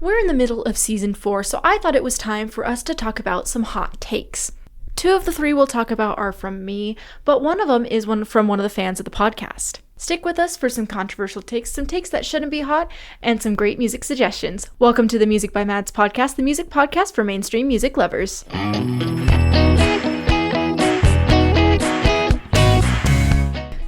We're in the middle of season 4, so I thought it was time for us to talk about some hot takes. 2 of the 3 we'll talk about are from me, but one of them is from one of the fans of the podcast. Stick with us for some controversial takes, some takes that shouldn't be hot, and some great music suggestions. Welcome to the Music by Mads podcast, the music podcast for mainstream music lovers.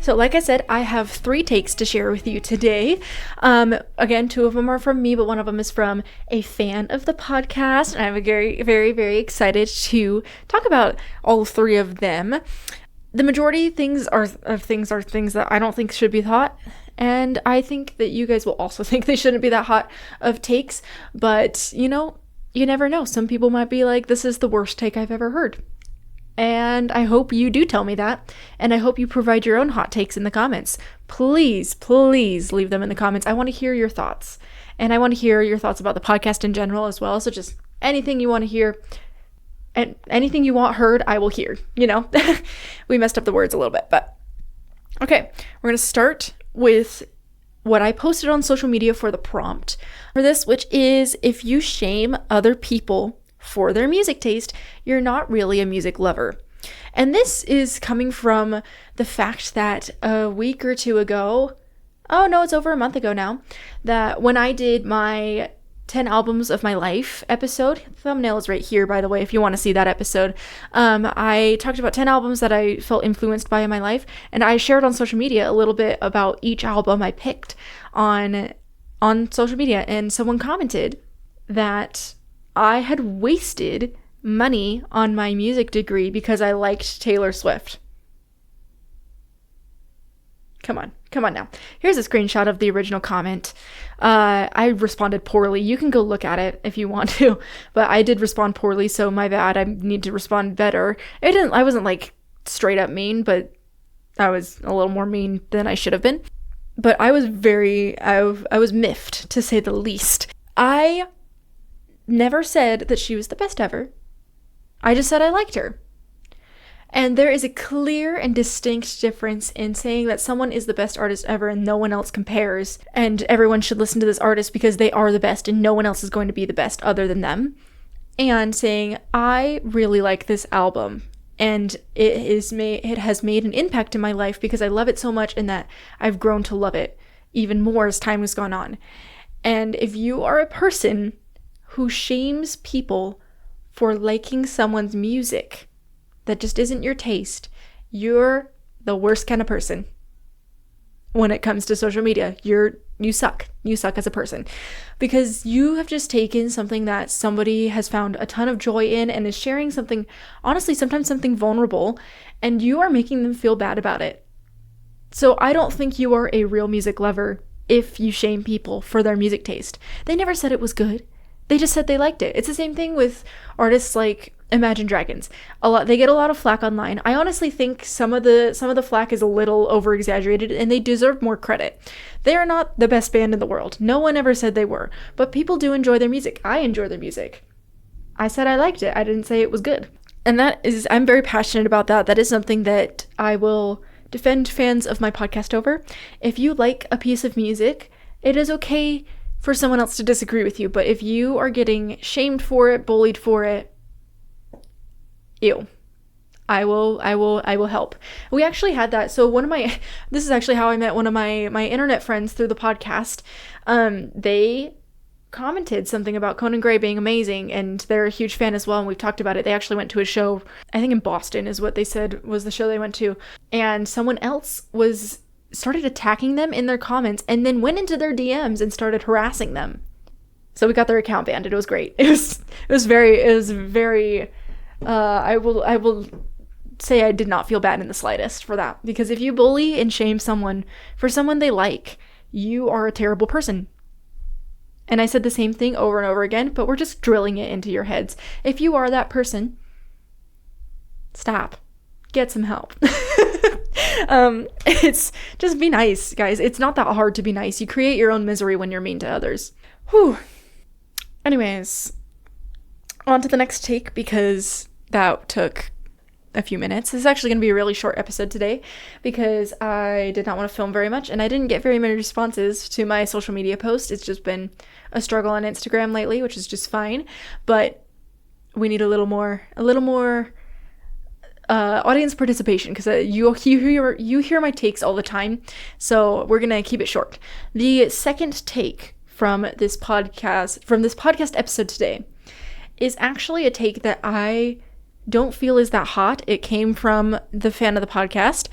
So like I said, I have 3 takes to share with you today. Again, 2 of them are from me, but one of them is from a fan of the podcast. And I'm very, very, very excited to talk about all 3 of them. The majority things are things that I don't think should be hot. And I think that you guys will also think they shouldn't be that hot of takes. But, you never know. Some people might be like, this is the worst take I've ever heard. And I hope you do tell me that, and I hope you provide your own hot takes in the comments. Please, please leave them in the comments. I want to hear your thoughts, and I want to hear your thoughts about the podcast in general as well, so just anything you want to hear, and anything you want heard, I will hear, We messed up the words a little bit, but okay, we're going to start with what I posted on social media for the prompt for this, which is, if you shame other people for their music taste, you're not really a music lover. And this is coming from the fact that a week or 2 ago, it's over a month ago now, that when I did my 10 albums of my life episode, thumbnail is right here, by the way, if you want to see that episode, I talked about 10 albums that I felt influenced by in my life, and I shared on social media a little bit about each album I picked on social media, and someone commented that I had wasted money on my music degree because I liked Taylor Swift. Come on now. Here's a screenshot of the original comment. I responded poorly. You can go look at it if you want to, but I did respond poorly, so my bad. I need to respond better. I wasn't like straight up mean, but I was a little more mean than I should have been. But I was I was miffed, to say the least. I never said that she was the best ever. I just said I liked her. And there is a clear and distinct difference in saying that someone is the best artist ever and no one else compares, and everyone should listen to this artist because they are the best and no one else is going to be the best other than them, and saying, I really like this album and it has made an impact in my life because I love it so much and that I've grown to love it even more as time has gone on. And if you are a person who shames people for liking someone's music that just isn't your taste, you're the worst kind of person. When it comes to social media, you suck. You suck as a person, because you have just taken something that somebody has found a ton of joy in and is sharing something, honestly, sometimes something vulnerable, and you are making them feel bad about it. So I don't think you are a real music lover if you shame people for their music taste. They never said it was good. They just said they liked it. It's the same thing with artists like Imagine Dragons. They get a lot of flack online. I honestly think some of the flack is a little over exaggerated, and they deserve more credit. They are not the best band in the world. No one ever said they were, but people do enjoy their music. I enjoy their music. I said I liked it. I didn't say it was good. And I'm very passionate about that. That is something that I will defend fans of my podcast over. If you like a piece of music, it is okay for someone else to disagree with you, but if you are getting shamed for it, bullied for it, ew. I will help. We actually had that. So this is actually how I met one of my internet friends through the podcast. They commented something about Conan Gray being amazing, and they're a huge fan as well, and we've talked about it. They actually went to a show, I think in Boston is what they said was the show they went to, and someone else started attacking them in their comments and then went into their DMs and started harassing them. So we got their account banned. It was great. It was very I will say I did not feel bad in the slightest for that, because if you bully and shame someone for someone they like, you are a terrible person. And I said the same thing over and over again, but we're just drilling it into your heads. If you are that person, stop. Get some help. It's just be nice, guys. It's not that hard to be nice. You create your own misery when you're mean to others. Whew. Anyways, on to the next take, because that took a few minutes. This is actually going to be a really short episode today because I did not want to film very much and I didn't get very many responses to my social media post. It's just been a struggle on Instagram lately, which is just fine, but we need a little more audience participation because you hear my takes all the time, so we're gonna keep it short. The second take from this podcast episode today is actually a take that I don't feel is that hot. It came from the fan of the podcast,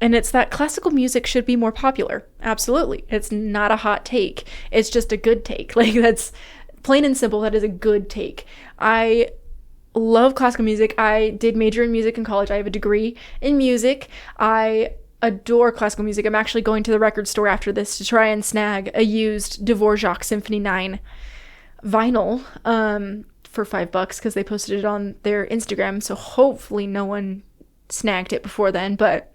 and it's that classical music should be more popular. Absolutely. It's not a hot take. It's just a good take. Like, that's plain and simple. That is a good take. I love classical music. I did major in music in college. I have a degree in music. I adore classical music. I'm actually going to the record store after this to try and snag a used Dvorak Symphony 9 vinyl for $5 because they posted it on their Instagram, so hopefully no one snagged it before then, but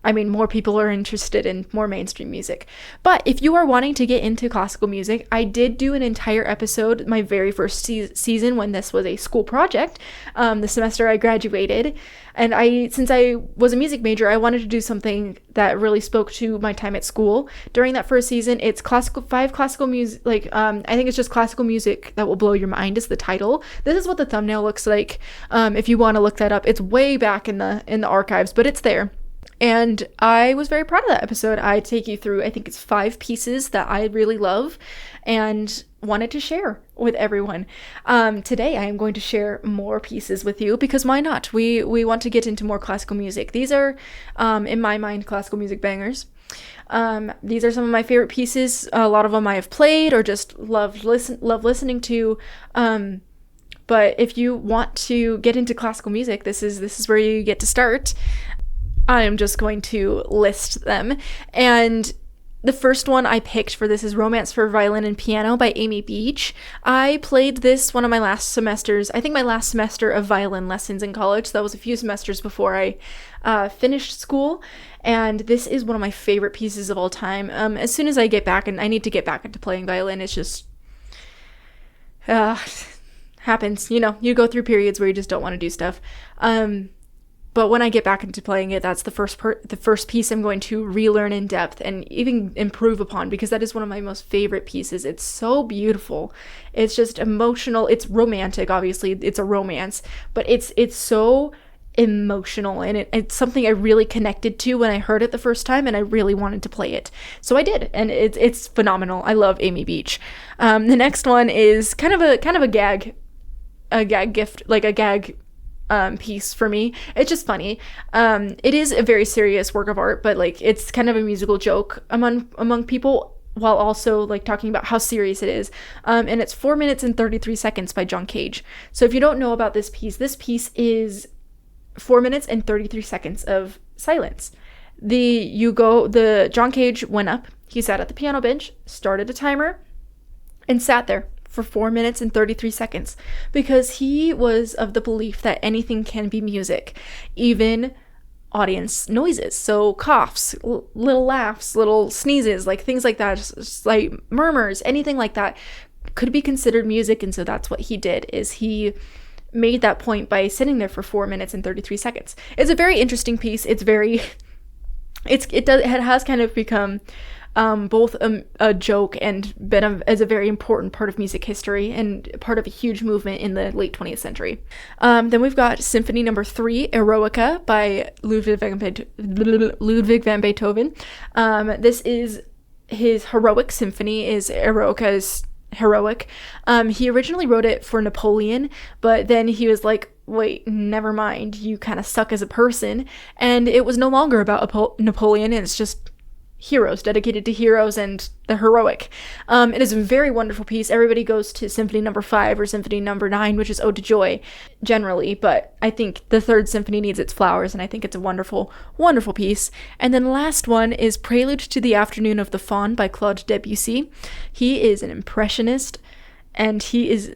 I mean, more people are interested in more mainstream music. But if you are wanting to get into classical music, I did do an entire episode my very first season when this was a school project, the semester I graduated. And since I was a music major, I wanted to do something that really spoke to my time at school. During that first season, it's five classical music, I think it's just classical music that will blow your mind is the title. This is what the thumbnail looks like. If you want to look that up, it's way back in the archives, but it's there. And I was very proud of that episode. I take you through, I think it's 5 pieces that I really love and wanted to share with everyone. Today I am going to share more pieces with you because why not? We want to get into more classical music. These are, in my mind, classical music bangers. These are some of my favorite pieces. A lot of them I have played or just love listening to. But if you want to get into classical music, this is where you get to start. I am just going to list them. And the first one I picked for this is Romance for Violin and Piano by Amy Beach. I played this one of my last semesters, I think my last semester of violin lessons in college. So that was a few semesters before I finished school. And this is one of my favorite pieces of all time. As soon as I get back, and I need to get back into playing violin, it's just happens. You know, you go through periods where you just don't want to do stuff. But when I get back into playing it, that's the first piece I'm going to relearn in depth and even improve upon because that is one of my most favorite pieces. It's so beautiful. It's just emotional. It's romantic, obviously. It's a romance, but it's so emotional and it's something I really connected to when I heard it the first time and I really wanted to play it. So I did, and it's phenomenal. I love Amy Beach. The next one is kind of a gag gift, like a gag piece for me. It's just funny. It is a very serious work of art, but like it's kind of a musical joke among people while also like talking about how serious it is. And it's 4 minutes and 33 seconds by John Cage. So if you don't know about this piece is 4 minutes and 33 seconds of silence. The John Cage went up, he sat at the piano bench, started a timer, and sat there for 4 minutes and 33 seconds because he was of the belief that anything can be music, even audience noises. So coughs, little laughs, little sneezes, like things like that, just like murmurs, anything like that could be considered music. And so that's what he did, is he made that point by sitting there for 4 minutes and 33 seconds. It's a very interesting piece. It has kind of become both a joke and been as a very important part of music history and part of a huge movement in the late 20th century. Then we've got Symphony No. 3, Eroica by Ludwig van Beethoven. This is his heroic symphony. Eroica is heroic. He originally wrote it for Napoleon, but then he was like, wait, never mind, you kind of suck as a person, and it was no longer about Napoleon, and it's just heroes, dedicated to heroes and the heroic. It is a very wonderful piece. Everybody goes to Symphony No. 5 or Symphony No. 9, which is Ode to Joy, generally, but I think the third symphony needs its flowers, and I think it's a wonderful, wonderful piece. And then the last one is Prelude to the Afternoon of the Faun by Claude Debussy. He is an impressionist, and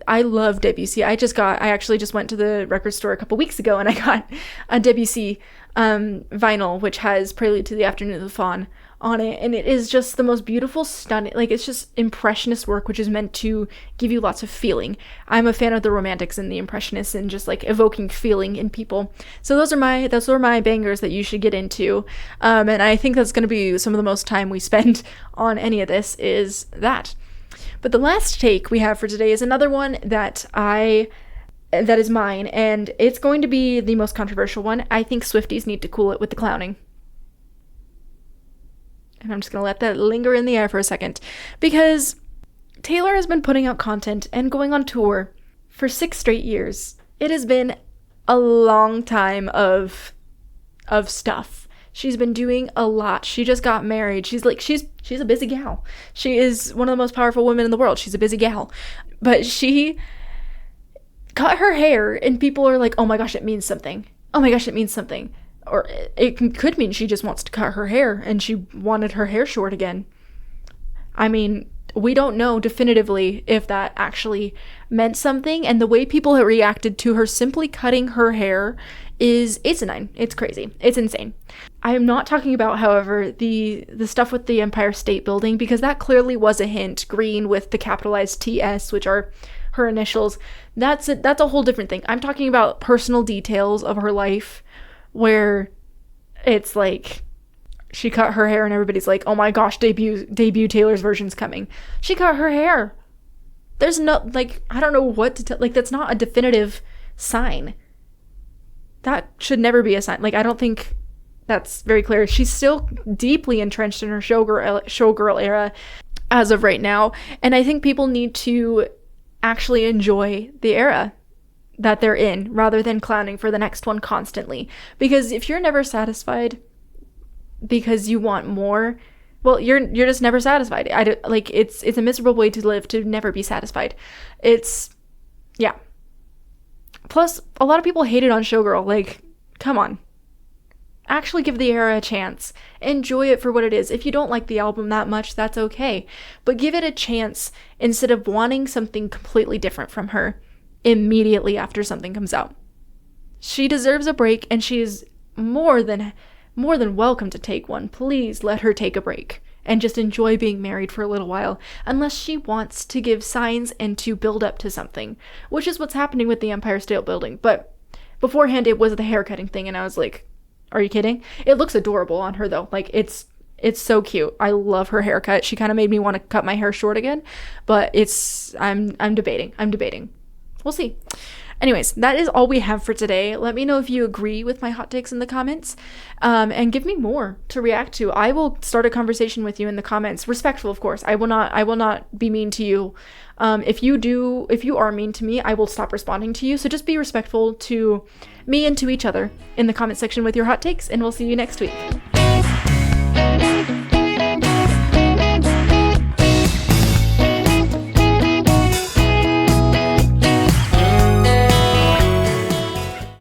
I love Debussy. I actually just went to the record store a couple weeks ago, and I got a Debussy vinyl, which has Prelude to the Afternoon of the Faun on it, and it is just the most beautiful, stunning, like, it's just impressionist work, which is meant to give you lots of feeling. I'm a fan of the romantics and the impressionists and just like evoking feeling in people. So those are my bangers that you should get into, and I think that's going to be some of the most time we spend on any of this is that. But the last take we have for today is another one that is mine, and it's going to be the most controversial one. I think Swifties need to cool it with the clowning. And I'm just going to let that linger in the air for a second, because Taylor has been putting out content and going on tour for 6 straight years. It has been a long time of stuff. She's been doing a lot. She just got married. She's a busy gal. She is one of the most powerful women in the world. She's a busy gal. But she cut her hair, and people are like, oh my gosh, it means something. Oh my gosh, it means something. Or it could mean she just wants to cut her hair and she wanted her hair short again. I mean, we don't know definitively if that actually meant something, and the way people have reacted to her simply cutting her hair is asinine. It's crazy. It's insane. I am not talking about, however, the stuff with the Empire State Building, because that clearly was a hint. Green with the capitalized TS, which are her initials. That's a whole different thing. I'm talking about personal details of her life where it's like she cut her hair and everybody's like, oh my gosh, debut Taylor's version's coming. She cut her hair. There's no, like, I don't know what to tell. Like, that's not a definitive sign. That should never be a sign. Like, I don't think that's very clear. She's still deeply entrenched in her showgirl era as of right now. And I think people need to actually enjoy the era that they're in rather than clowning for the next one constantly. Because if you're never satisfied because you want more, well, you're just never satisfied. It's a miserable way to live, to never be satisfied. Yeah. Plus, a lot of people hated on Showgirl. Like, come on. Actually give the era a chance. Enjoy it for what it is. If you don't like the album that much, that's okay. But give it a chance instead of wanting something completely different from her immediately after something comes out. She deserves a break, and she is more than welcome to take one. Please let her take a break and just enjoy being married for a little while, unless she wants to give signs and to build up to something, which is what's happening with the Empire State Building. But beforehand, it was the haircutting thing, and I was like, are you kidding? It looks adorable on her, though. Like, it's so cute. I love her haircut. She kind of made me want to cut my hair short again, but I'm debating. We'll see. Anyways, that is all we have for today. Let me know if you agree with my hot takes in the comments, and give me more to react to. I will start a conversation with you in the comments. Respectful, of course. I will not be mean to you. If you are mean to me, I will stop responding to you. So just be respectful to me and to each other in the comment section with your hot takes, and we'll see you next week.